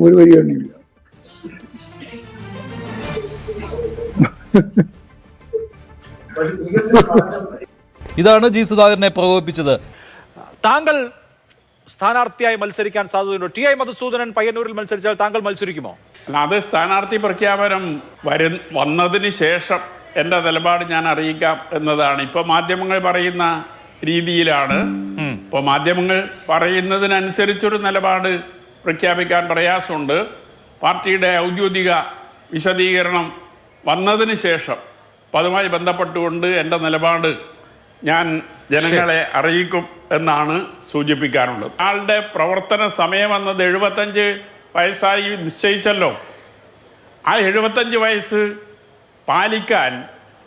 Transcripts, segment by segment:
ഒരു പരിഗണനയില്ല. ഇതാണ് ജി സുധാകരനെ പ്രകോപിപ്പിച്ചത്. താങ്കൾ സ്ഥാനാർത്ഥിയായി മത്സരിക്കാൻ സാധ്യതയുണ്ടോ? ടി ഐ മധുസൂദനൻ പയ്യന്നൂരിൽ മത്സരിച്ചാൽ താങ്കൾ മത്സരിക്കുമോ? അല്ല, അത് സ്ഥാനാർത്ഥി പ്രഖ്യാപനം വന്നതിന് ശേഷം എൻ്റെ നിലപാട് ഞാൻ അറിയിക്കാം എന്നതാണ്. ഇപ്പോൾ മാധ്യമങ്ങൾ പറയുന്ന രീതിയിലാണ്. ഇപ്പോൾ മാധ്യമങ്ങൾ പറയുന്നതിനനുസരിച്ചൊരു നിലപാട് പ്രഖ്യാപിക്കാൻ പ്രയാസമുണ്ട്. പാർട്ടിയുടെ ഔദ്യോഗിക വിശദീകരണം വന്നതിന് ശേഷം അപ്പം അതുമായി ബന്ധപ്പെട്ടുകൊണ്ട് എൻ്റെ നിലപാട് ഞാൻ ജനങ്ങളെ അറിയിക്കും എന്നാണ് സൂചിപ്പിക്കാനുള്ളത്. ആളുടെ പ്രവർത്തന സമയം എന്നത് 75 വയസ്സായി നിശ്ചയിച്ചല്ലോ. ആ 75 വയസ്സ് പാലിക്കാൻ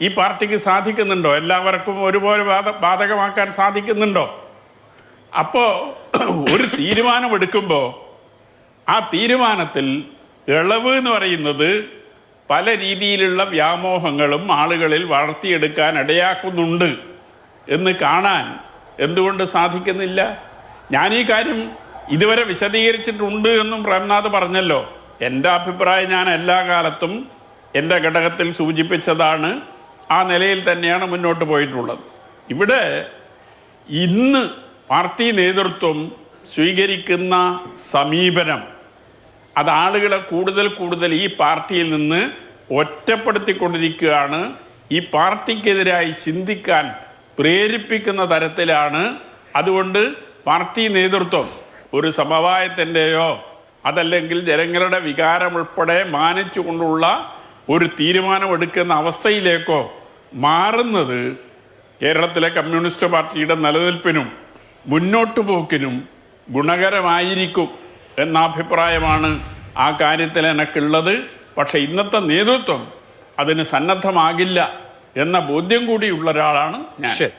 ഈ പാർട്ടിക്ക് സാധിക്കുന്നുണ്ടോ? എല്ലാവർക്കും ഒരുപോലെ ബാധകമാക്കാൻ സാധിക്കുന്നുണ്ടോ? അപ്പോൾ ഒരു തീരുമാനമെടുക്കുമ്പോൾ ആ തീരുമാനത്തിൽ ഇളവ് എന്ന് പറയുന്നത് പല രീതിയിലുള്ള വ്യാമോഹങ്ങളും ആളുകളിൽ വളർത്തിയെടുക്കാൻ ഇടയാക്കുന്നുണ്ട് എന്ന് കാണാൻ എന്തുകൊണ്ട് സാധിക്കുന്നില്ല? ഞാൻ ഈ കാര്യം ഇതുവരെ വിശദീകരിച്ചിട്ടുണ്ട് എന്നും പ്രേംനാഥ് പറഞ്ഞല്ലോ. എൻ്റെ അഭിപ്രായം ഞാൻ എല്ലാ കാലത്തും എൻ്റെ ഘടകത്തിൽ സൂചിപ്പിച്ചതാണ്. ആ നിലയിൽ തന്നെയാണ് മുന്നോട്ട് പോയിട്ടുള്ളത്. ഇവിടെ ഇന്ന് പാർട്ടി നേതൃത്വം സ്വീകരിക്കുന്ന സമീപനം അത് ആളുകളെ കൂടുതൽ ഈ പാർട്ടിയിൽ നിന്ന് ഒറ്റപ്പെടുത്തിക്കൊണ്ടിരിക്കുകയാണ്. ഈ പാർട്ടിക്കെതിരായി ചിന്തിക്കാൻ പ്രേരിപ്പിക്കുന്ന തരത്തിലാണ്. അതുകൊണ്ട് പാർട്ടി നേതൃത്വം ഒരു സമവായത്തിൻ്റെയോ അതല്ലെങ്കിൽ ജനങ്ങളുടെ വികാരം ഉൾപ്പെടെ മാനിച്ചുകൊണ്ടുള്ള ഒരു തീരുമാനമെടുക്കുന്ന അവസ്ഥയിലേക്കോ മാറുന്നത് കേരളത്തിലെ കമ്മ്യൂണിസ്റ്റ് പാർട്ടിയുടെ നിലനിൽപ്പിനും മുന്നോട്ടു പോക്കിനും ഗുണകരമായിരിക്കും എന്ന അഭിപ്രായമാണ് ആ കാര്യത്തിൽ എനിക്കുള്ളത്. പക്ഷേ ഇന്നത്തെ നേതൃത്വം അതിന് സന്നദ്ധമാകില്ല എന്ന ബോധ്യം കൂടിയുള്ള ഒരാളാണ് ഞാൻ.